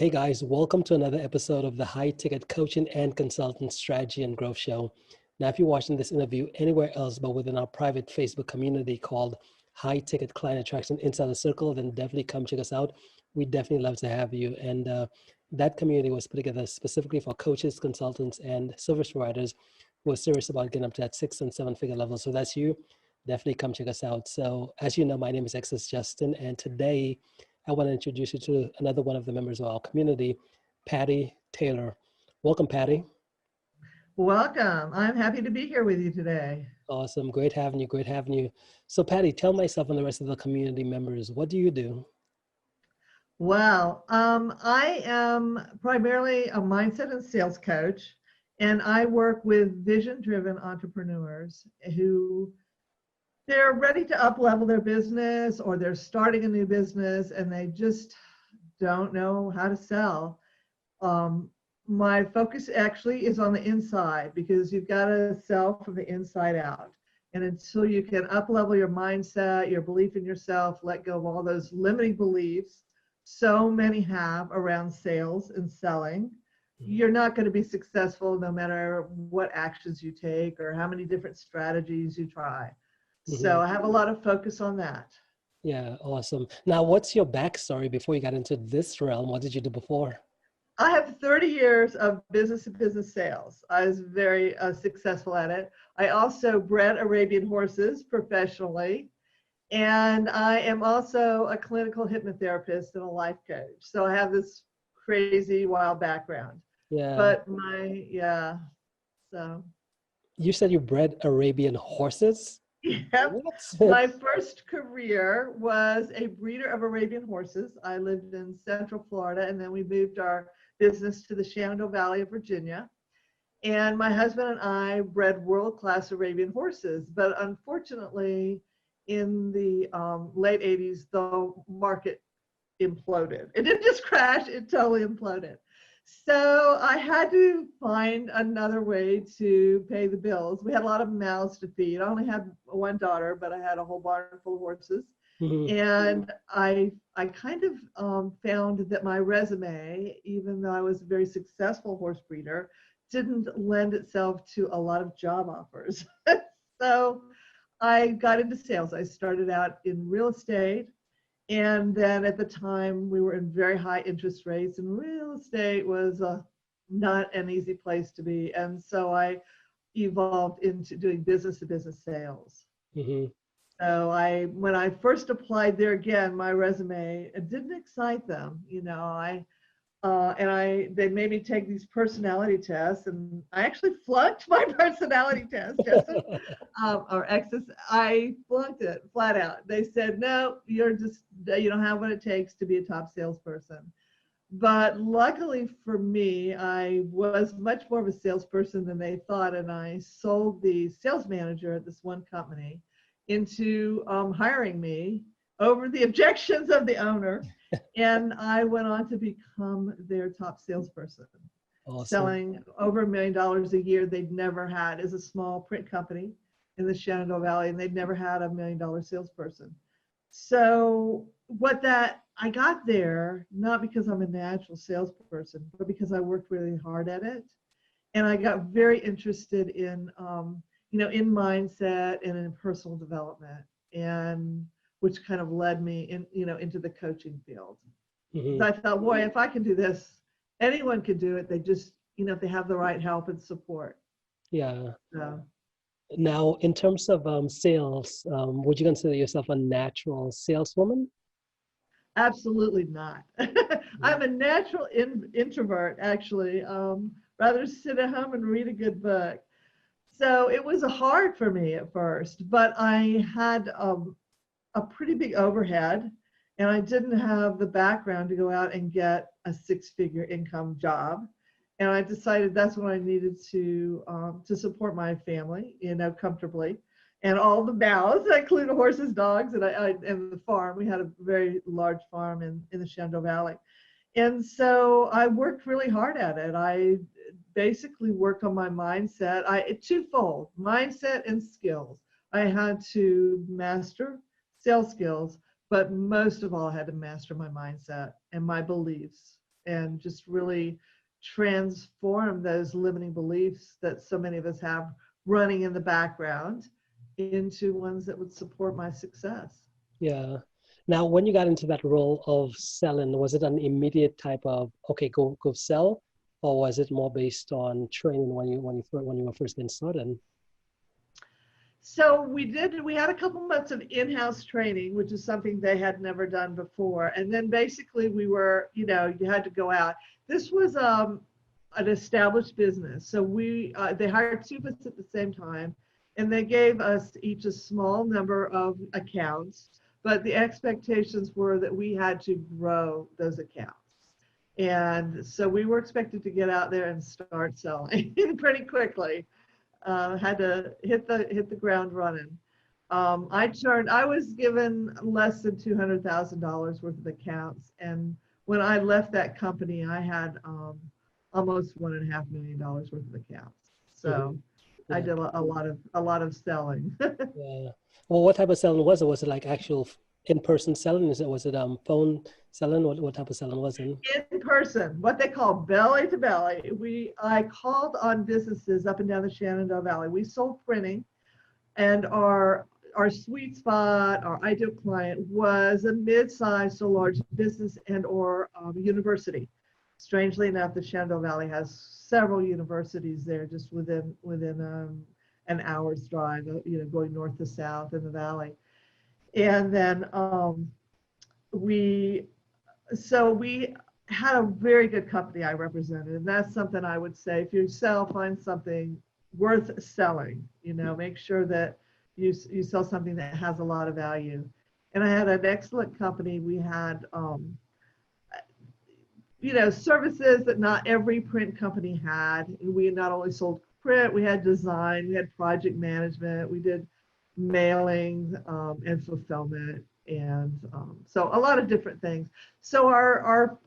Hey guys, welcome to another episode of the High Ticket Coaching and Consultant Strategy and Growth Show. Now, if you're watching this interview anywhere else but within our private Facebook community called High Ticket Client Attraction Inside the Circle, then definitely come check us out. We'd definitely love to have you. And that community was put together specifically for coaches, consultants, and service providers who are serious about getting up to that 6 and 7 figure level. So that's you. Definitely come check us out. So as you know, my name is Extus Justin, and today I want to introduce you to another one of the members of our community, Patty Taylor. Welcome, Patty. Welcome. I'm happy to be here with you today. Awesome. Great having you. Great having you. So, Patty, tell myself and the rest of the community members, what do you do? Well, I am primarily a mindset and sales coach, and I work with vision-driven entrepreneurs who they're ready to up-level their business, or they're starting a new business and they just don't know how to sell. My focus actually is on the inside, because you've got to sell from the inside out. And until you can up-level your mindset, your belief in yourself, let go of all those limiting beliefs so many have around sales and selling, you're not going to be successful no matter what actions you take or how many different strategies you try. So I have a lot of focus on that. Yeah, awesome. Now, what's your backstory before you got into this realm? What did you do before? I have 30 years of business-to-business sales. I was very successful at it. I also bred Arabian horses professionally, and I am also a clinical hypnotherapist and a life coach. So I have this crazy, wild background. Yeah. But so. You said you bred Arabian horses? Yep. My first career was a breeder of Arabian horses. I lived in Central Florida, and then we moved our business to the Shenandoah Valley of Virginia. And my husband and I bred world-class Arabian horses. But unfortunately, in the late 80s, the market imploded. It didn't just crash, it totally imploded. So I had to find another way to pay the bills. We had a lot of mouths to feed. I only had one daughter, but I had a whole barn full of horses. And I kind of found that my resume, even though I was a very successful horse breeder, didn't lend itself to a lot of job offers. So I got into sales. I started out in real estate. And then at the time, we were in very high interest rates, and real estate was not an easy place to be. And so I evolved into doing business-to-business sales. So when I first applied there again, my resume, it didn't excite them. You know, they made me take these personality tests, and I actually flunked my personality test, Justin, or Extus. I flunked it flat out. They said, no, you don't have what it takes to be a top salesperson. But luckily for me, I was much more of a salesperson than they thought, and I sold the sales manager at this one company into hiring me over the objections of the owner. And I went on to become their top salesperson, selling over $1 million a year. They'd never had, as a small print company in the Shenandoah Valley, and they'd never had $1 million salesperson. So I got there, not because I'm a natural salesperson, but because I worked really hard at it. And I got very interested in, in mindset and in personal development, and which kind of led me into the coaching field. So I thought, boy, if I can do this, anyone can do it. They just, if they have the right help and support. Yeah. So. Now, in terms of sales, would you consider yourself a natural saleswoman? Absolutely not. I'm a natural introvert, actually. Rather sit at home and read a good book. So it was hard for me at first, but I had a pretty big overhead, and I didn't have the background to go out and get a 6-figure income job. And I decided that's what I needed to support my family, comfortably, and all the mouths, including horses, dogs, and the farm. We had a very large farm in the Shenandoah Valley. And so I worked really hard at it. I basically worked on my mindset. Twofold, mindset and skills. I had to master sales skills, but most of all, I had to master my mindset and my beliefs. and just really transform those limiting beliefs that so many of us have running in the background into ones that would support my success. Yeah. Now, when you got into that role of selling, was it an immediate type of, okay, go sell, or was it more based on training when you were first getting started? So we had a couple months of in-house training, which is something they had never done before. And then basically we were, you had to go out. This was an established business. So they hired two of us at the same time, and they gave us each a small number of accounts, but the expectations were that we had to grow those accounts. And so we were expected to get out there and start selling pretty quickly. Had to hit the ground running. I was given less than $200,000 worth of accounts, and when I left that company, I had almost $1.5 million worth of accounts. So Yeah. I did a lot of selling. Yeah. Well, what type of selling was it? Was it like actual in-person selling? Was it phone selling? What type of selling was it? In person, what they call belly to belly. I called on businesses up and down the Shenandoah Valley. We sold printing, and our sweet spot, our ideal client was a mid-sized to large business and or university. Strangely enough, the Shenandoah Valley has several universities there, just within an hour's drive, going north to south in the valley. And then we had a very good company I represented, and that's something I would say, if you sell, find something worth selling. Make sure that you sell something that has a lot of value. And I had an excellent company. We had services that not every print company had. We not only sold print, we had design, we had project management, we did mailing and fulfillment, and so a lot of different things. So our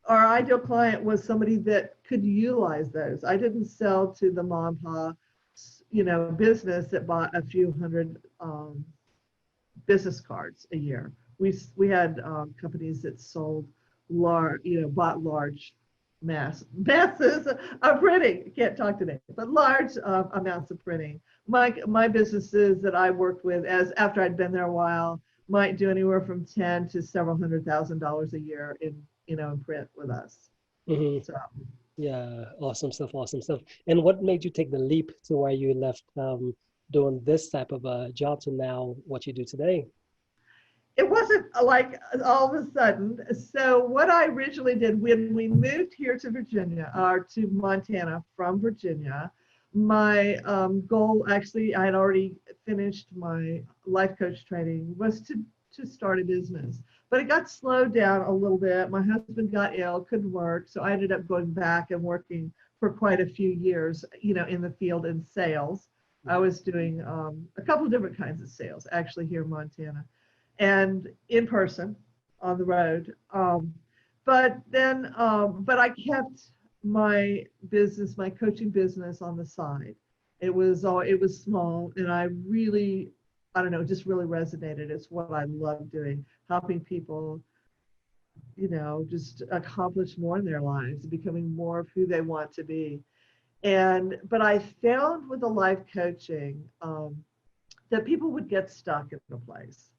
ideal client was somebody that could utilize those. I didn't sell to the mom and pop, business that bought a few hundred business cards a year. We had companies that sold bought large masses of printing. Can't talk today, but large amounts of printing. My businesses that I worked with, as after I'd been there a while, might do anywhere from $10,000 to several $100,000 a year in print with us. Mm-hmm. So yeah, awesome stuff, awesome stuff. And what made you take the leap to where you left doing this type of a job to now what you do today? it wasn't like all of a sudden. So what I originally did when we moved here to Virginia, or to Montana from Virginia, my goal, actually, I had already finished my life coach training, was to start a business. But it got slowed down a little bit. My husband got ill, couldn't work. So I ended up going back and working for quite a few years, in the field in sales. I was doing a couple of different kinds of sales, actually, here in Montana, and in person on the road. But I kept my business, my coaching business, on the side. It was small, and I don't know, it just really resonated. It's what I love doing, helping people, just accomplish more in their lives, becoming more of who they want to be. But I found with the life coaching that people would get stuck in a place,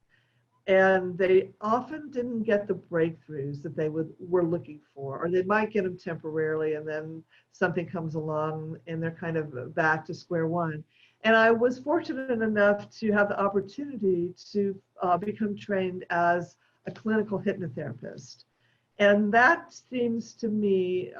and they often didn't get the breakthroughs that they were looking for, or they might get them temporarily, and then something comes along and they're kind of back to square one. And I was fortunate enough to have the opportunity to become trained as a clinical hypnotherapist. And that seems to me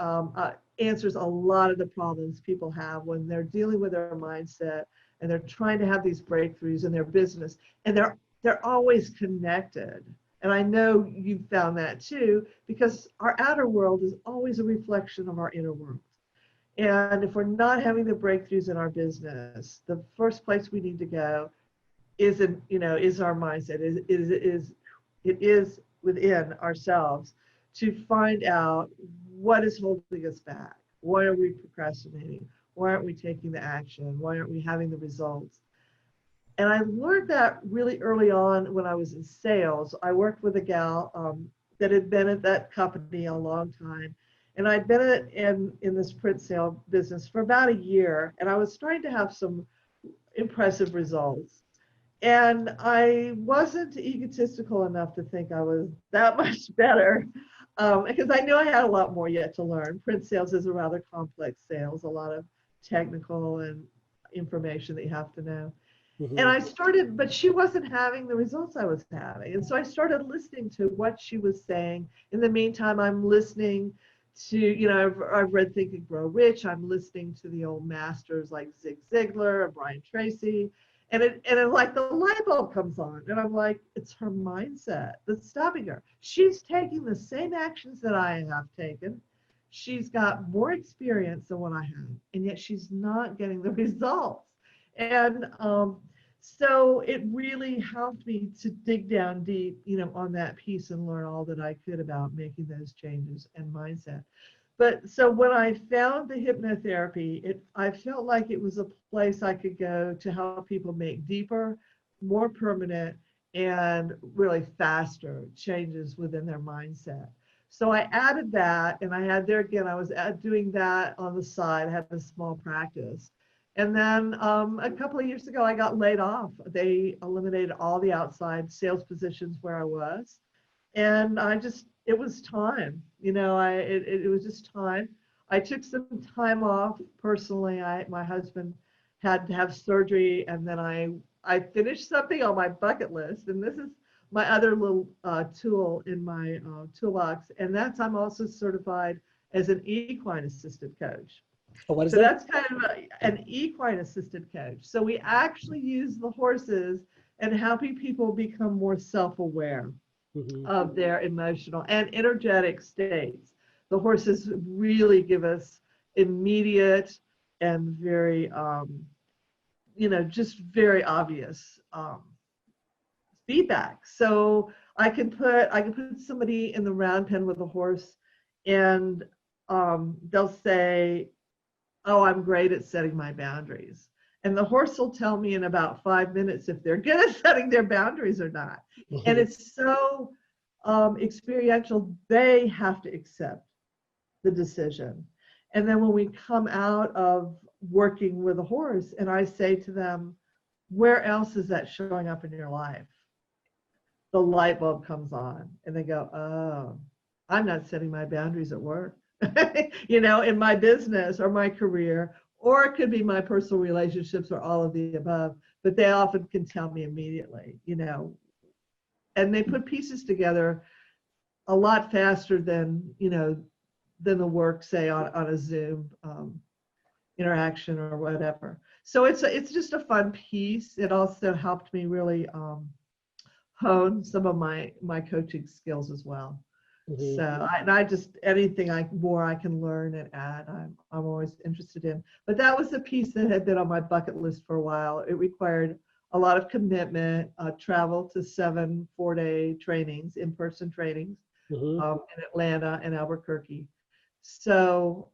answers a lot of the problems people have when they're dealing with their mindset and they're trying to have these breakthroughs in their business, and they're always connected. And I know you've found that too, because our outer world is always a reflection of our inner world. And if we're not having the breakthroughs in our business, the first place we need to go is our mindset. It is within ourselves to find out what is holding us back. Why are we procrastinating? Why aren't we taking the action? Why aren't we having the results? And I learned that really early on when I was in sales. I worked with a gal that had been at that company a long time. And I'd been in this print sale business for about a year, and I was starting to have some impressive results. And I wasn't egotistical enough to think I was that much better, because I knew I had a lot more yet to learn. Print sales is a rather complex sales, a lot of technical and information that you have to know. And Mm-hmm. I started, but she wasn't having the results I was having. And so I started listening to what she was saying. In the meantime, I'm listening to, I've read Think and Grow Rich. I'm listening to the old masters like Zig Ziglar and Brian Tracy. And it like the light bulb comes on. And I'm like, it's her mindset that's stopping her. She's taking the same actions that I have taken. She's got more experience than what I have. And yet she's not getting the results. And so it really helped me to dig down deep, on that piece and learn all that I could about making those changes and mindset. But so when I found the hypnotherapy, I felt like it was a place I could go to help people make deeper, more permanent, and really faster changes within their mindset. So I added that, and I had there again, I was doing that on the side. I had a small practice. And then a couple of years ago, I got laid off. They eliminated all the outside sales positions where I was. And it was time, it was just time. I took some time off personally. My husband had to have surgery, and then I finished something on my bucket list. And this is my other little tool in my toolbox. And I'm also certified as an equine assisted coach. Oh, what is So that? that's kind of an equine assisted coach. So we actually use the horses and helping people become more self-aware Mm-hmm. of their emotional and energetic states. The horses really give us immediate and very, just very obvious feedback. So I can put somebody in the round pen with a horse, and they'll say, oh, I'm great at setting my boundaries. And the horse will tell me in about 5 minutes if they're good at setting their boundaries or not. And Mm-hmm. it's so experiential, they have to accept the decision. And then when we come out of working with a horse and I say to them, where else is that showing up in your life? The light bulb comes on and they go, oh, I'm not setting my boundaries at work, in my business or my career, or it could be my personal relationships or all of the above, but they often can tell me immediately, and they put pieces together a lot faster than the work, say on a Zoom interaction or whatever. So it's just a fun piece. It also helped me really hone some of my coaching skills as well. Mm-hmm. So I just anything more I can learn and add, I'm always interested in. But that was a piece that had been on my bucket list for a while. It required a lot of commitment, travel to 7 4-day trainings, in-person trainings, Mm-hmm. in Atlanta and Albuquerque. So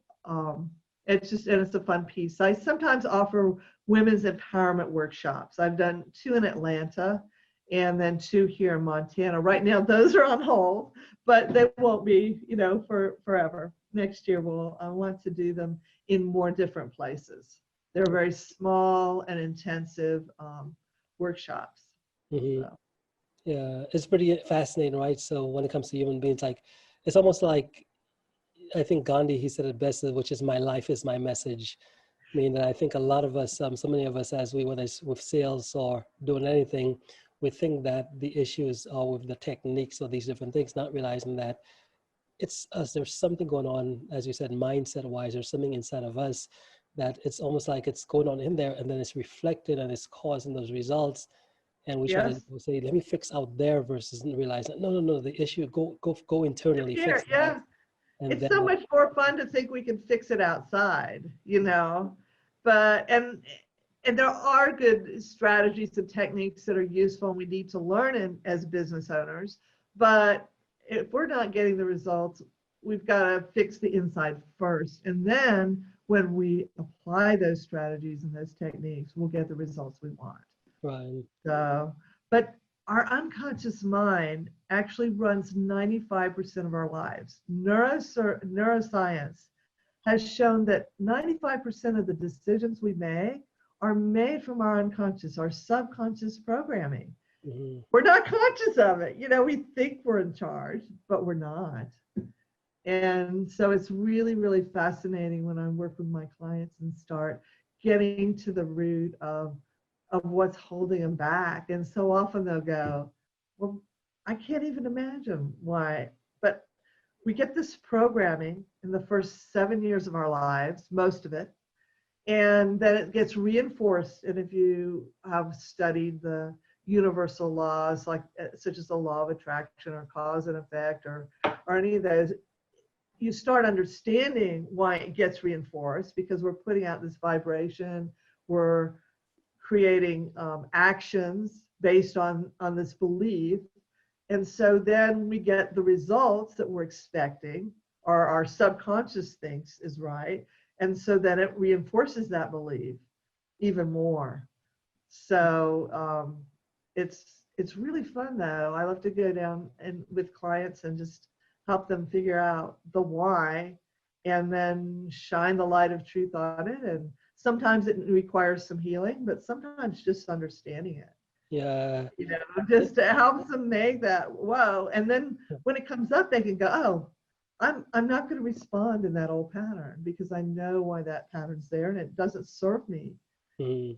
it's a fun piece. I sometimes offer women's empowerment workshops. I've done 2 in Atlanta and then 2 here in Montana. Right now, those are on hold, but they won't be, for forever. Next year, I want to do them in more different places. They're very small and intensive workshops. Mm-hmm. So. Yeah, it's pretty fascinating, right? So when it comes to human beings, like it's almost like I think Gandhi, he said it best, which is my life is my message. I mean, I think a lot of us, so many of us, whether it's with sales or doing anything, we think that the issues are with the techniques or these different things, not realizing that it's us. There's something going on, as you said, mindset wise, there's something inside of us that it's almost like it's going on in there and then it's reflected and it's causing those results. And we try to Yes. say, let me fix out there versus realize that, no, the issue, go internally, Here, fix that. yeah. And It's then, so much more fun to think we can fix it outside. But and there are good strategies and techniques that are useful and we need to learn as business owners. But if we're not getting the results, we've got to fix the inside first. And then when we apply those strategies and those techniques, we'll get the results we want. right. So, but our unconscious mind actually runs 95% of our lives. Neuroscience has shown that 95% of the decisions we make are made from our unconscious, our subconscious programming. Mm-hmm. We're not conscious of it. We think we're in charge, but we're not. And so it's really, really fascinating when I work with my clients and start getting to the root of what's holding them back. And so often they'll go, well, I can't even imagine why. But we get this programming in the first 7 years of our lives, most of it, and then it gets reinforced. And if you have studied the universal laws, like such as the law of attraction or cause and effect or any of those, you start understanding why it gets reinforced, because we're putting out this vibration, we're creating actions based on this belief. And so then we get the results that we're expecting, or our subconscious thinks is right. And so then it reinforces that belief even more. So it's really fun though. I love to go down and with clients and just help them figure out the why, and then shine the light of truth on it. And sometimes it requires some healing, but sometimes just understanding it. Yeah. Just to help them make that whoa. And then when it comes up, they can go, oh, I'm not going to respond in that old pattern because I know why that pattern's there and it doesn't serve me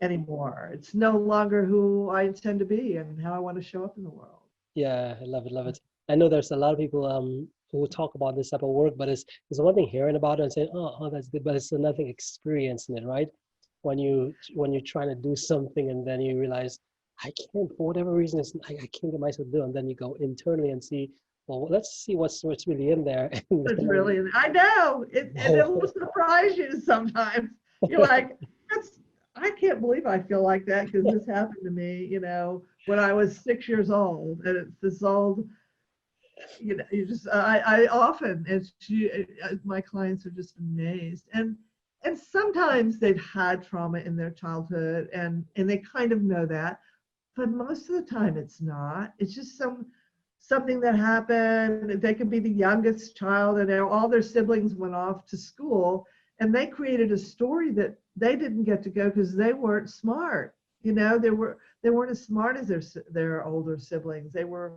anymore. It's no longer who I intend to be and how I want to show up in the world. Yeah, I love it, love it. I know there's a lot of people who talk about this type of work, but it's one thing hearing about it and saying, oh, that's good, but it's another thing experiencing it, right? When you're trying to do something and then you realize I can't, for whatever reason, I can't get myself to do it, and then you go internally and see, well, let's see what's really in there. It's really, I know, and it will surprise you sometimes. You're like, I can't believe I feel like that because this happened to me, when I was 6 years old, and it's this old, you just, I often, my clients are just amazed, and sometimes they've had trauma in their childhood, and they kind of know that, but most of the time it's not. It's just something that happened. They could be the youngest child, and all their siblings went off to school, and they created a story that they didn't get to go because they weren't smart. They weren't as smart as their older siblings. They were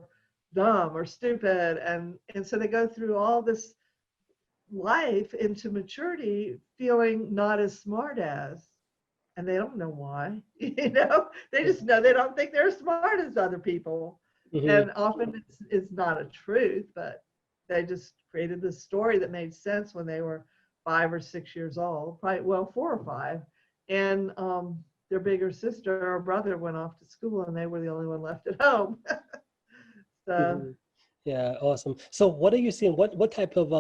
dumb or stupid, and so they go through all this life into maturity feeling not as smart as, and they don't know why. They just know they don't think they're as smart as other people. And often it's not a truth, but they just created this story that made sense when they were 5 or 6 years old, probably, well, 4 or 5, and their bigger sister or brother went off to school and they were the only one left at home. So yeah, awesome. So what are you seeing? What type of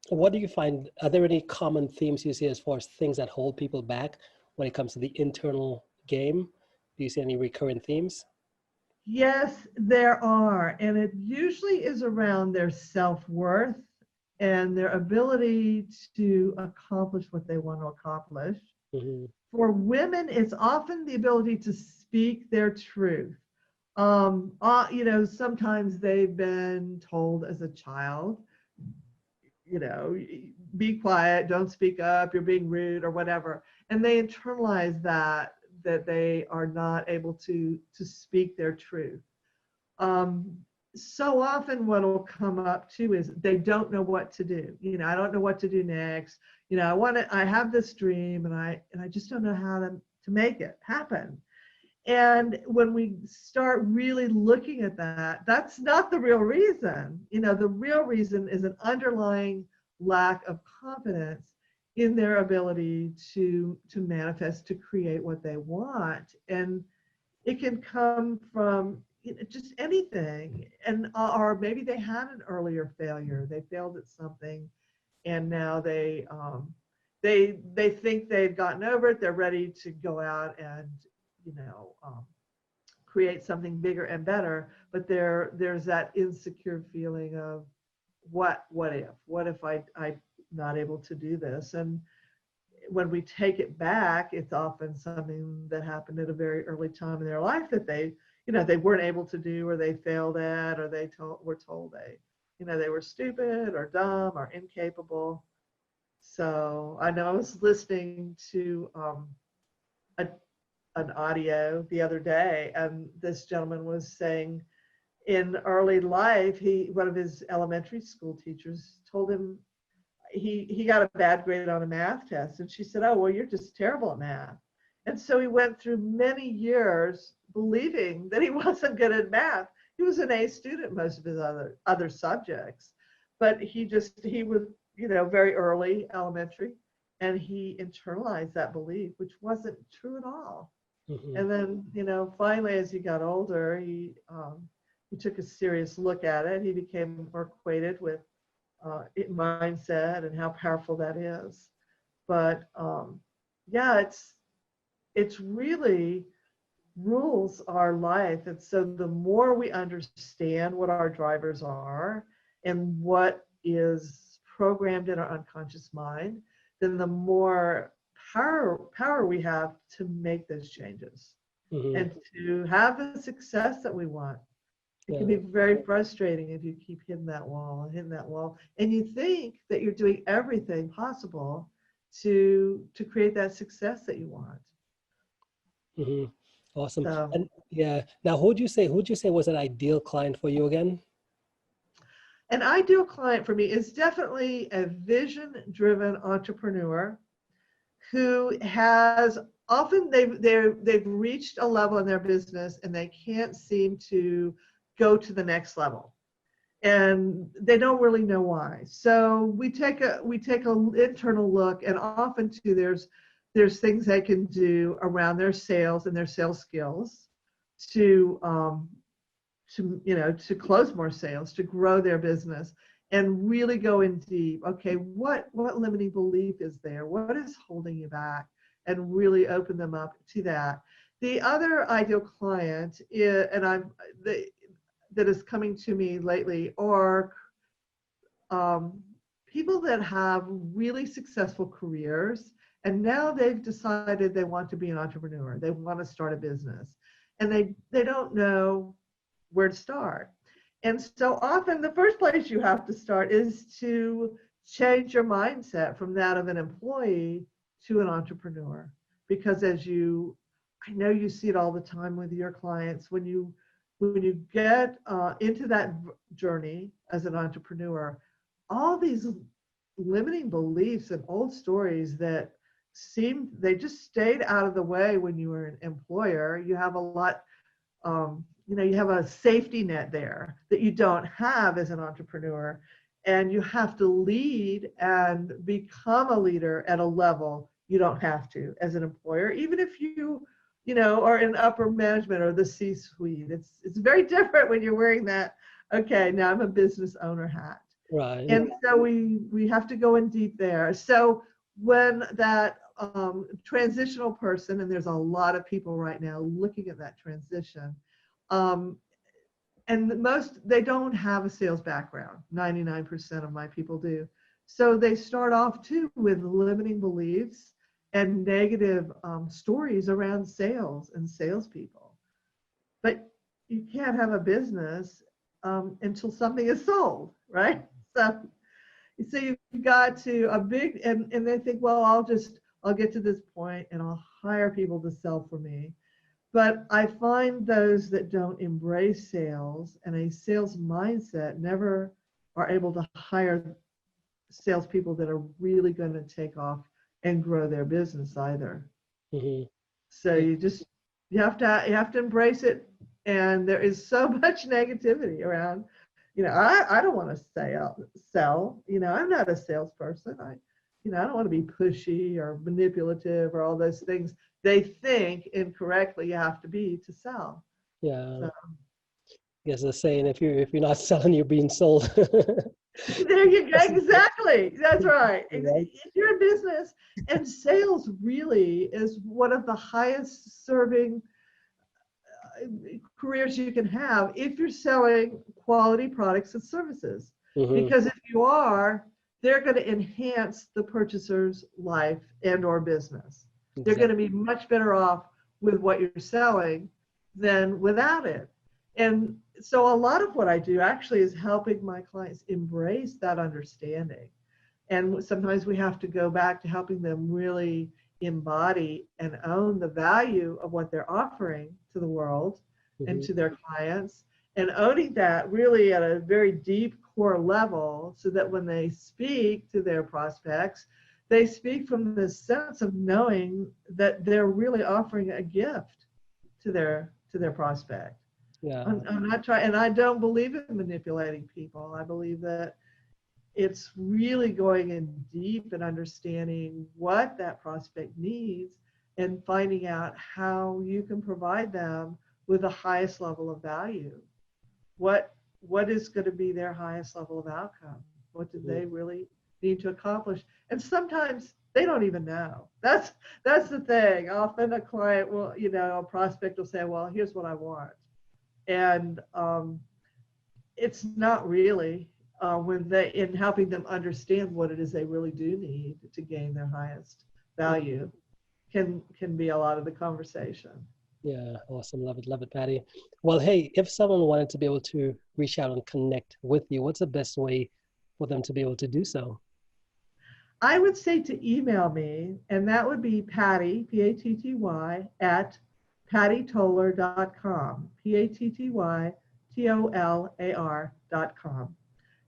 what do you find? Are there any common themes you see as far as things that hold people back when it comes to the internal game? Do you see any recurring themes? yes, there are, and it usually is around their self-worth and their ability to accomplish what they want to accomplish. For women, it's often the ability to speak their truth. Sometimes they've been told as a child, be quiet, don't speak up, you're being rude or whatever. And they internalize that they are not able to speak their truth. So often what will come up too is they don't know what to do. I don't know what to do next. I have this dream and I just don't know how to make it happen. And when we start really looking at that, that's not the real reason. The real reason is an underlying lack of confidence in their ability to manifest, to create what they want. And it can come from just anything, and or maybe they had an earlier failure. They failed at something, and now they think they've gotten over it. They're ready to go out and create something bigger and better. But there's that insecure feeling of what if I'm not able to do this, and when we take it back, it's often something that happened at a very early time in their life that they weren't able to do, or they failed at, or were told they were stupid or dumb or incapable. So I know I was listening to a, an audio the other day, and this gentleman was saying in early life, one of his elementary school teachers told him he got a bad grade on a math test, and she said, "Oh, well, you're just terrible at math." And so he went through many years believing that he wasn't good at math. He was an A student most of his other subjects, but he was very early elementary, and he internalized that belief, which wasn't true at all. Mm-hmm. And then finally, as he got older, he took a serious look at it. He became more acquainted with mindset and how powerful that is. But yeah, it's really rules our life. And so the more we understand what our drivers are and what is programmed in our unconscious mind, then the more power we have to make those changes and to have the success that we want. It can be very frustrating if you keep hitting that wall, and you think that you're doing everything possible to create that success that you want. Mm-hmm. Awesome. So, And yeah, now who'd you say was an ideal client for you again? an ideal client for me is definitely a vision-driven entrepreneur who has often they've reached a level in their business and they can't seem to go to the next level, and they don't really know why. So we take an internal look, and often too there's things they can do around their sales and their sales skills to to close more sales, to grow their business, and really go in deep. Okay, what limiting belief is there? What is holding you back? And really open them up to that. The other ideal client is, that is coming to me lately are people that have really successful careers, and now they've decided they want to be an entrepreneur. They want to start a business, and they don't know where to start. And so often the first place you have to start is to change your mindset from that of an employee to an entrepreneur. Because I know you see it all the time with your clients, when you get into that journey as an entrepreneur, all these limiting beliefs and old stories that they just stayed out of the way when you were an employer. You have a lot, you have a safety net there that you don't have as an entrepreneur, and you have to lead and become a leader at a level you don't have to as an employer, even if you are in upper management or the C-suite. It's very different when you're wearing that, okay, now I'm a business owner hat. Right. And so we have to go in deep there. So when that transitional person, and there's a lot of people right now looking at that transition, and they don't have a sales background. 99% of my people do. So they start off too with limiting beliefs and negative stories around sales and salespeople. But you can't have a business until something is sold, right? So you've got to and they think, well, I'll get to this point and I'll hire people to sell for me. But I find those that don't embrace sales and a sales mindset never are able to hire salespeople that are really going to take off and grow their business either. Mm-hmm. So you have to embrace it. And there is so much negativity around. I don't want to sell. I'm not a salesperson. I don't want to be pushy or manipulative or all those things they think incorrectly you have to be to sell. Yeah. So. Yes, the saying, if you're not selling, you're being sold. There you go. Exactly. That's right. Right. If you're a business, and sales really is one of the highest serving careers you can have if you're selling quality products and services. Mm-hmm. Because if you are, they're going to enhance the purchaser's life and or business. They're Exactly. going to be much better off with what you're selling than without it. And so a lot of what I do actually is helping my clients embrace that understanding. And sometimes we have to go back to helping them really embody and own the value of what they're offering to the world and to their clients, and owning that really at a very deep core level, so that when they speak to their prospects, they speak from the sense of knowing that they're really offering a gift to their prospect. Yeah. I'm not trying, and I don't believe in manipulating people. I believe that it's really going in deep and understanding what that prospect needs and finding out how you can provide them with the highest level of value. What is going to be their highest level of outcome? What do they really need to accomplish? And sometimes they don't even know. That's the thing. Often a client will, a prospect will say, well, here's what I want. And it's not really when they, in helping them understand what it is they really do need to gain their highest value, can be a lot of the conversation. Yeah, awesome. Love it, Patty. Well, hey, if someone wanted to be able to reach out and connect with you, what's the best way for them to be able to do so? I would say to email me, and that would be Patty, Patty, at pattytolar.com, pattytolar.com.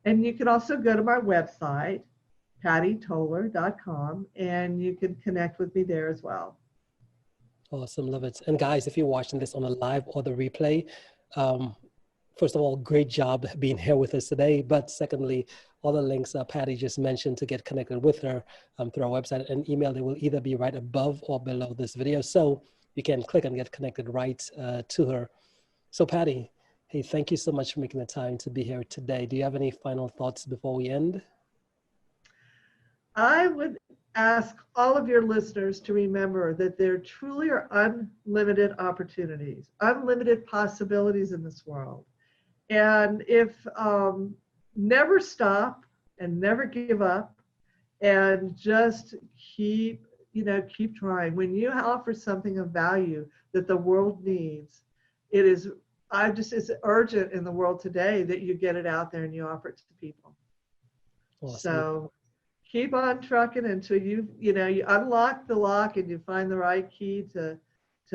And you can also go to my website, pattytolar.com, and you can connect with me there as well. Awesome. Love it. And guys, if you're watching this on the live or the replay, first of all, great job being here with us today. But secondly, all the links Patty just mentioned to get connected with her through our website and email, they will either be right above or below this video. So you can click and get connected right to her. So Patty, hey, thank you so much for making the time to be here today. Do you have any final thoughts before we end? I would ask all of your listeners to remember that there truly are unlimited opportunities, unlimited possibilities in this world. And if never stop and never give up, and just keep trying. When you offer something of value that the world needs, it's urgent in the world today that you get it out there and you offer it to people. Awesome. So keep on trucking until you unlock the lock and you find the right key to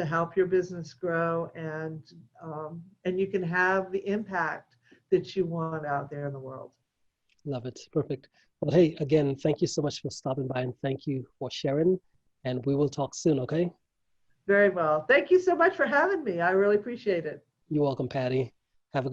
help your business grow, and you can have the impact that you want out there in the world. Love it. Perfect. Well, hey, again, thank you so much for stopping by, and thank you for sharing, and we will talk soon, okay? Very well. Thank you so much for having me. I really appreciate it. You're welcome, Patty.